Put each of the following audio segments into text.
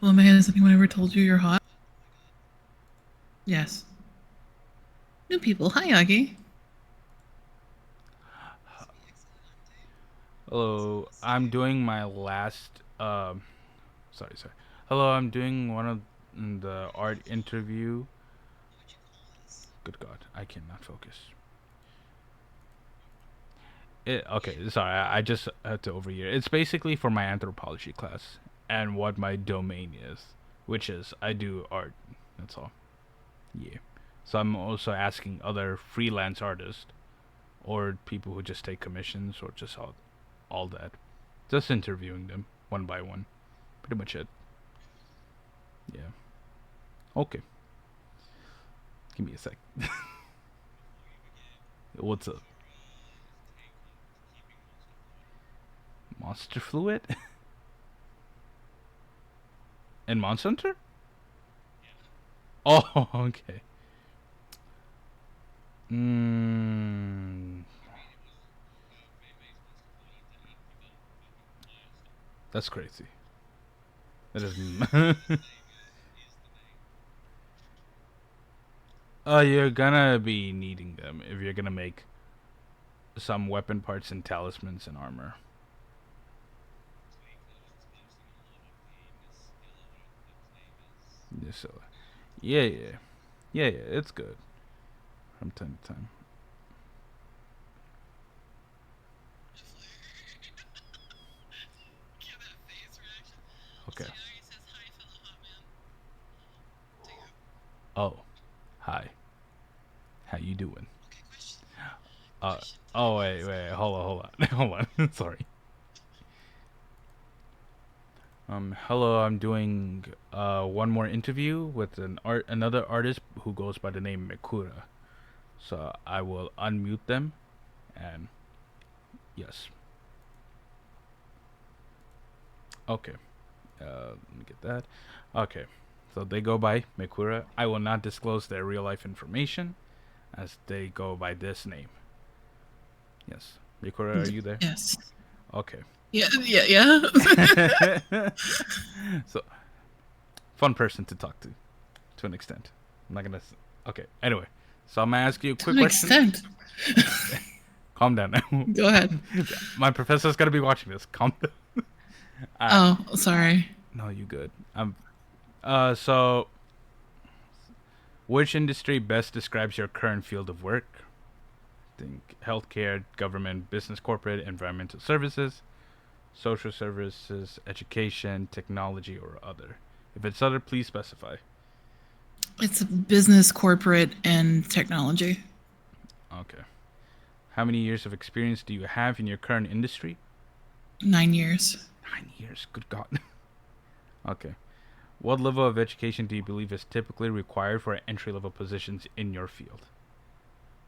Well, man, has anyone ever told you you're hot? Yes. New people. Hi, Augie. Hello, I'm doing my last. Sorry. Hello, I'm doing one of the art interview. Good God, I cannot focus. Okay, sorry, I just had to overhear. It's basically for my anthropology class and what my domain is, which is I do art. That's all. Yeah. So I'm also asking other freelance artists or people who just take commissions or just all that, just interviewing them one by one. Pretty much it. Yeah. Okay. Give me a sec. What's up? Monster Fluid? And Monster Hunter? Oh, okay. Mm, that's crazy. That is. You're gonna be needing them if you're gonna make some weapon parts and talismans and armor. Yeah, so, yeah. It's good from time to time. Okay. Oh, hi. How you doing? Uh. Oh wait. Hold on. Hold on. Sorry. Hello, I'm doing one more interview with another artist who goes by the name Meikurai. So I will unmute them and yes. Okay. Let me get that. Okay. So they go by Meikurai. I will not disclose their real life information as they go by this name. Yes. Meikurai, are you there? Yes. Okay. Yeah. So fun person to talk to an extent. I'm not gonna. Okay. Anyway, so I'm gonna ask you a To quick an question. extent. Calm down now. Go ahead. My professor's gonna be watching this. Calm down. All right. Oh, sorry. No, you good. So which industry best describes your current field of work? Think healthcare, government, business, corporate, environmental services, social services, education, technology, or other. If it's other, please specify. It's business, corporate, and technology. Okay. How many years of experience do you have in your current industry? 9 years. 9 years. Good God. Okay. What level of education do you believe is typically required for entry level positions in your field?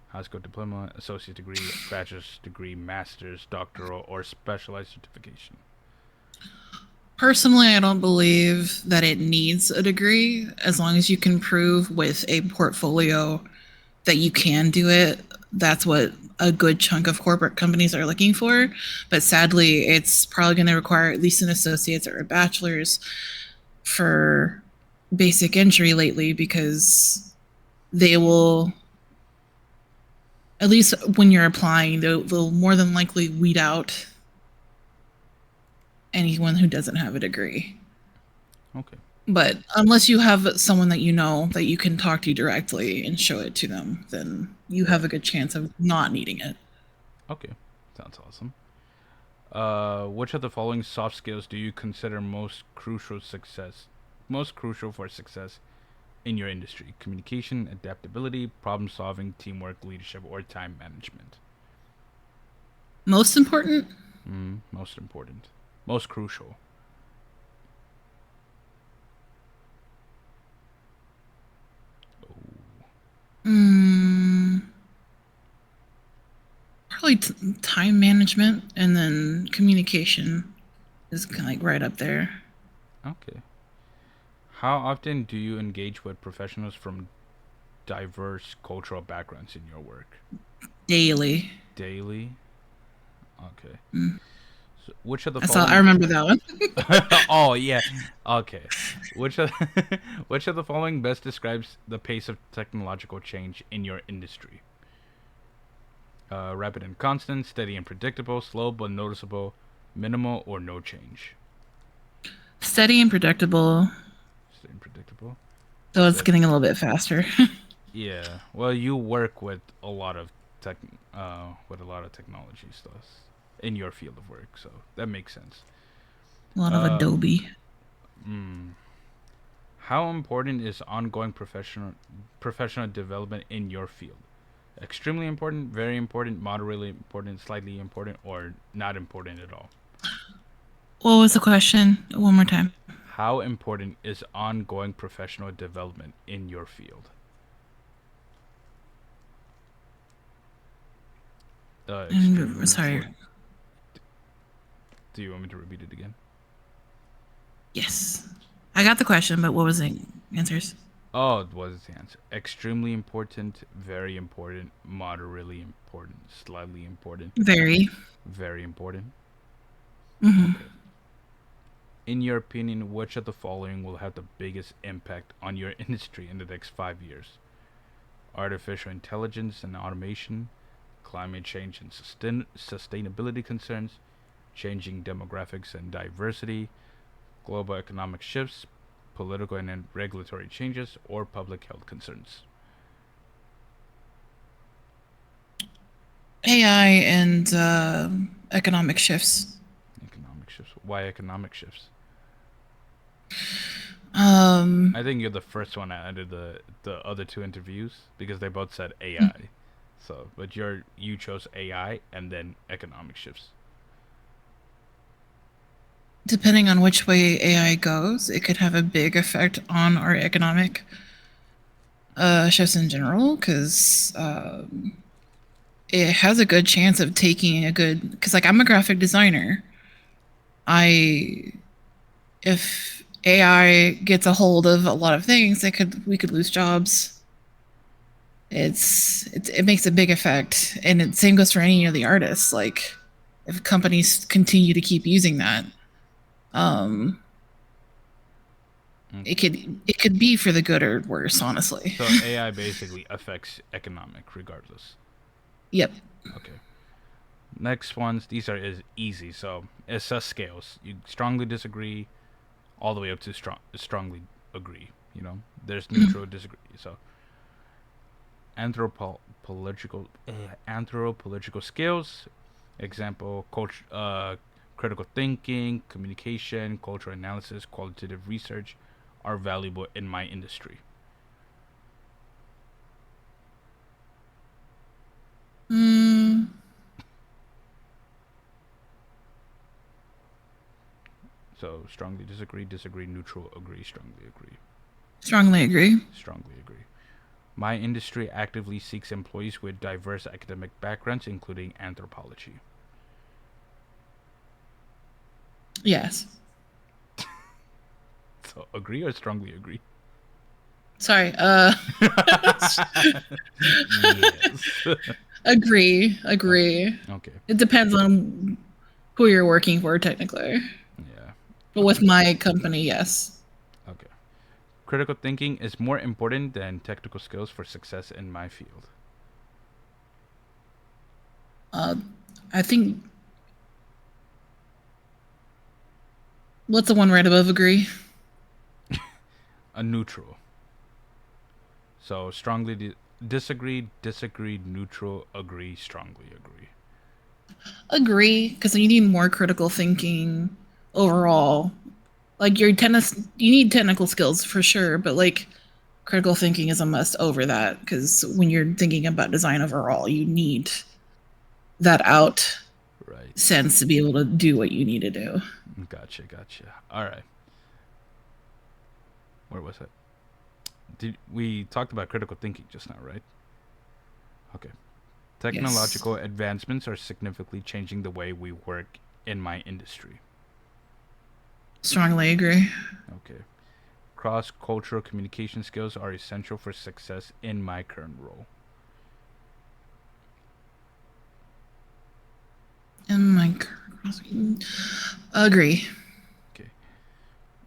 High school diploma, associate degree, bachelor's degree, master's, doctoral, or specialized certification? Personally, I don't believe that it needs a degree as long as you can prove with a portfolio that you can do it. That's what a good chunk of corporate companies are looking for. But sadly, it's probably going to require at least an associate's or a bachelor's for basic entry lately because they will, at least when you're applying, they'll more than likely weed out anyone who doesn't have a degree. Okay. But unless you have someone that you know that you can talk to directly and show it to them, then you have Right. a good chance of not needing it. Okay. Sounds awesome. Which of the following soft skills do you consider most crucial for success in your industry? Communication, adaptability, problem solving, teamwork, leadership, or time management? Most important? Most important. Most crucial. Oh, Mm, probably time management and then communication is kind of like right up there. okay. How often do you engage with professionals from diverse cultural backgrounds in your work? Daily. Daily? Okay. Mm. So which of the I following? remember that one. Oh yeah. Okay. Which of which of the following best describes the pace of technological change in your industry? Rapid and constant, steady and predictable, slow but noticeable, minimal or no change. Steady and predictable. Steady and predictable. So it's So getting a little bit faster. yeah. Well, you work with a lot of tech, with a lot of technology stuff in your field of work, so that makes sense. A lot of Uh, Adobe. mm, how important is ongoing professional development in your field? Extremely important, very important, moderately important, slightly important, or not important at all. What was the question? One more time. How important is ongoing professional development in your field? Extremely Sorry. important. Do you want me to repeat it again? Yes. I got the question, but what was the answers? Oh, it was the answer. Extremely important, very important, moderately important, slightly important, Very. very important. Hmm. Okay. In your opinion, which of the following will have the biggest impact on your industry in the next 5 years? Artificial intelligence and automation, climate change and sustainability concerns, changing demographics and diversity, global economic shifts, political and regulatory changes, or public health concerns. AI and economic shifts. Economic shifts. Why economic shifts? Um, I think you're the first one out of the other two interviews because they both said AI. So, but you chose AI and then economic shifts. Depending on which way AI goes, it could have a big effect on our economic shifts in general because it has a good chance of taking a good. Because, like, I'm a graphic designer. I If AI gets a hold of a lot of things, we could lose jobs. It makes a big effect, and it same goes for any of the artists. Like, if companies continue to keep using that, um, Okay. it could be for the good or worse, honestly. So AI basically affects economic regardless. Yep. Okay. Next ones, these are is easy. So assess scales. You strongly disagree, all the way up to strongly agree. You know, there's neutral disagree. So anthropological anthropological skills, example, critical thinking, communication, cultural analysis, qualitative research, are valuable in my industry. Mm, So strongly disagree, disagree, neutral, agree, strongly agree, strongly agree. strongly agree. My industry actively seeks employees with diverse academic backgrounds, including anthropology. Yes. So agree or strongly agree? Sorry. Yes. Agree. Okay. Agree. Okay. It depends on who you're working for, technically. Yeah. But Okay. with my company, yes. Okay. Critical thinking is more important than technical skills for success in my field. Uh, I think what's the one right above agree? A neutral. So strongly disagree, disagree, neutral, agree, strongly agree. Agree, because you need more critical thinking overall. Like you need technical skills for sure, but like critical thinking is a must over that because when you're thinking about design overall, you need that out Right. sense to be able to do what you need to do. Gotcha, gotcha. All right. Where was it? Did we talked about critical thinking just now, right? Okay. Yes. Technological advancements are significantly changing the way we work in my industry. Strongly agree. Okay. Cross cultural communication skills are essential for success in my current role. And my agree. Okay.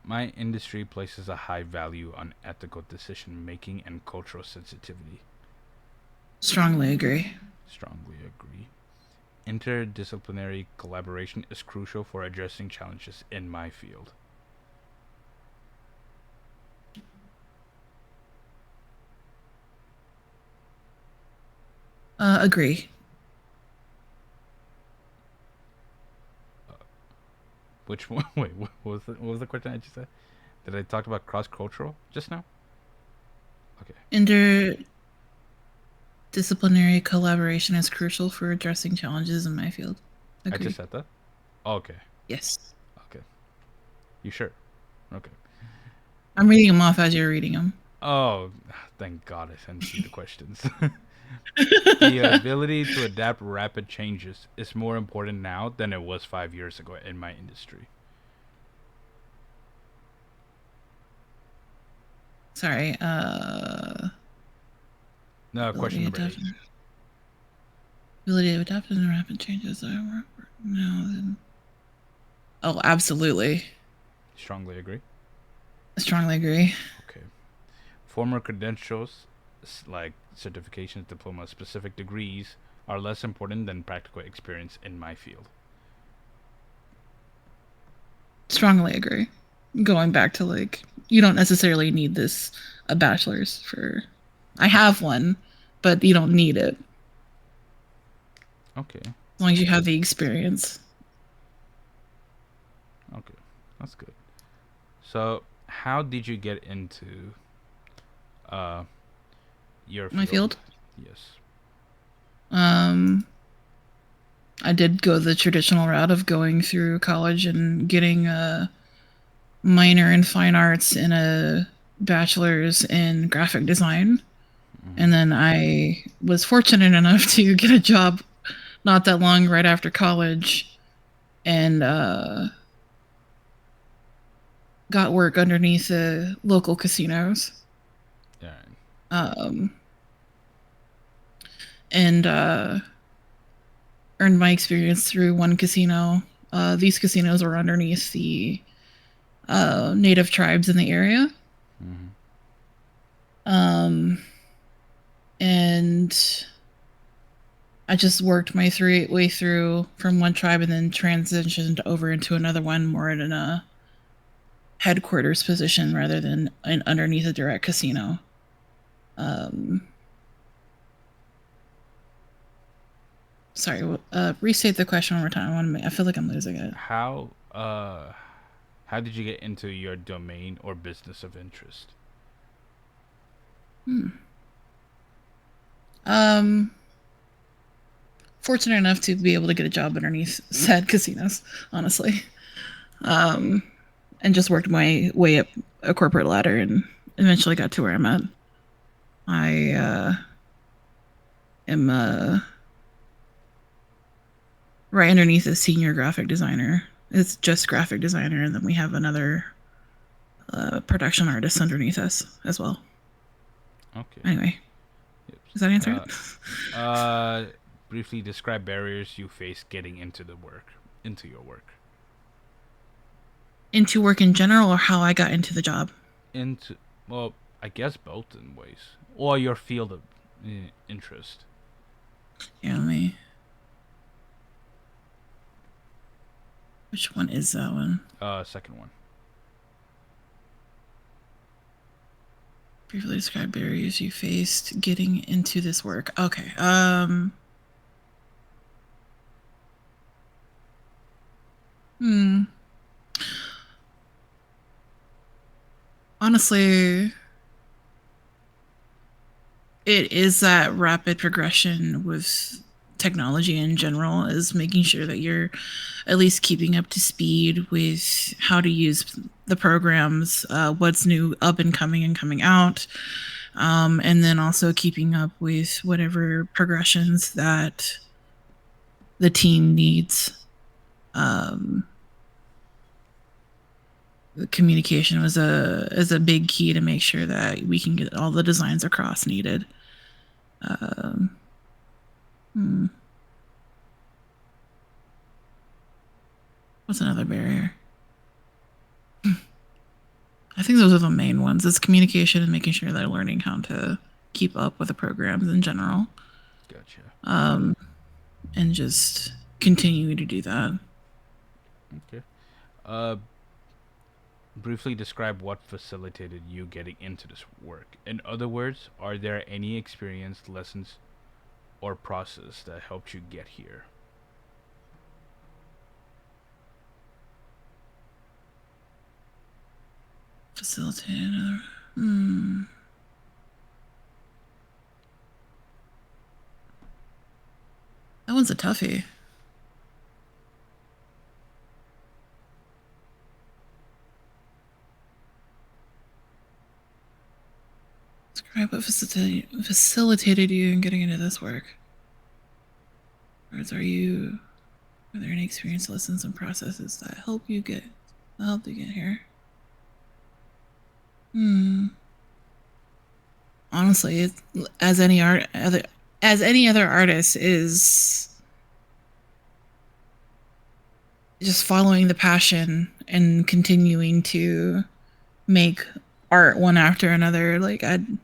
My industry places a high value on ethical decision making and cultural sensitivity. Strongly agree. Strongly agree. Interdisciplinary collaboration is crucial for addressing challenges in my field. Agree. Which one? Wait, what was the question I just said? Did I talk about cross cultural just now? Okay, Interdisciplinary collaboration is crucial for addressing challenges in my field. I just Agree. said that. Okay, Yes. okay. You sure? Okay. I'm reading them off as you're reading them. Oh, thank God I sent you the questions. The ability to adapt rapid changes is more important now than it was 5 years ago in my industry. Sorry. No, question Ability to number adapt. 8. Ability to adapt to rapid changes. No, then. Oh, absolutely. Strongly agree. I strongly agree. Okay. Former credentials, like certifications, diplomas, specific degrees, are less important than practical experience in my field. Strongly agree. Going back to like, you don't necessarily need this a bachelor's for. I have one, but you don't need it Okay. as long as you have the experience. Okay. That's good. So, how did you get into uh your My field? field. Yes. Um, I did go the traditional route of going through college and getting a minor in fine arts and a bachelor's in graphic design. Mm-hmm. And then I was fortunate enough to get a job not that long right after college and got work underneath the local casinos. Yeah. Um, and earned my experience through one casino. These casinos were underneath the native tribes in the area. Mm-hmm. Um, and I just worked my way through from one tribe and then transitioned over into another one more in a headquarters position rather than underneath a direct casino. Um, sorry, restate the question one more time. I feel like I'm losing it. How did you get into your domain or business of interest? Hmm. Um, Fortunate enough to be able to get a job underneath said casinos, honestly. Um, and just worked my way up a corporate ladder and eventually got to where I'm at. I am right underneath a senior graphic designer. It's just graphic designer, and then we have another production artist underneath us as well. Okay. Anyway, Yep. does that answer Uh, it? uh, Briefly describe barriers you face getting into your work. Into work in general, or how I got into the job? Into, well, I guess both in ways, or your field of interest. Yeah, me. Which one is that one? Second one. Briefly describe barriers you faced getting into this work. Okay. Hmm. Honestly, it is that rapid progression with technology in general is making sure that you're at least keeping up to speed with how to use the programs, what's new up and coming out, and then also keeping up with whatever progressions that the team needs. Um, Communication was a is a big key to make sure that we can get all the designs across needed. Um, hmm. What's another barrier? I think those are the main ones. It's communication and making sure they're learning how to keep up with the programs in general, Gotcha. and just continue to do that. Okay. Uh, Briefly describe what facilitated you getting into this work. In other words, are there any experience, lessons, or process that helped you get here? Facilitate another. Hmm. That one's a toughie. Describe what facilitated you in getting into this work. Words, are there any experience, lessons, and processes that helped you get here? Hmm. Honestly, as as any other artist is just following the passion and continuing to make art one after another. Like I don't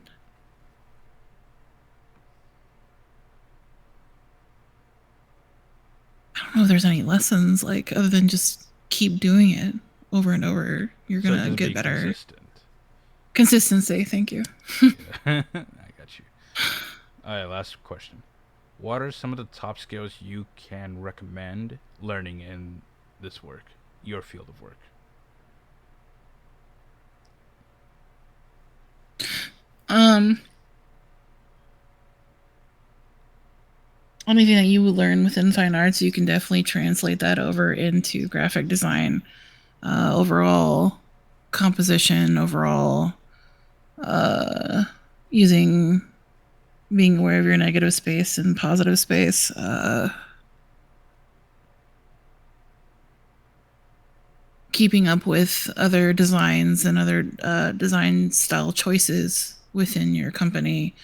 know if there's any lessons like other than just keep doing it over and over. You're So gonna just get be better. consistent. Consistency. Thank you. Yeah, I got you. All right, last question. What are some of the top skills you can recommend learning in this work, your field of work? Um, Anything that you would learn within fine arts, you can definitely translate that over into graphic design. Overall composition, overall uh, using being aware of your negative space and positive space. Keeping up with other designs and other design style choices within your company,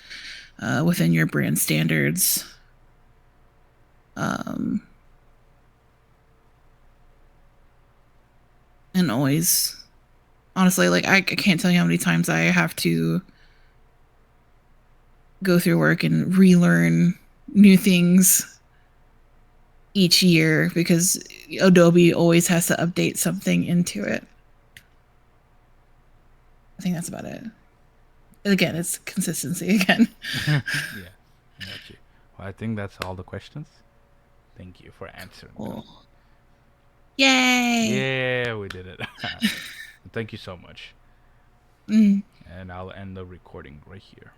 within your brand standards. Um, and always, honestly, like I can't tell you how many times I have to go through work and relearn new things each year because Adobe always has to update something into it. I think that's about it. Again, it's consistency again. Yeah, I got you. Well, I think that's all the questions. Thank you for answering them. Cool. Yay! Yeah, we did it. Thank you so much. Mm. And I'll end the recording right here.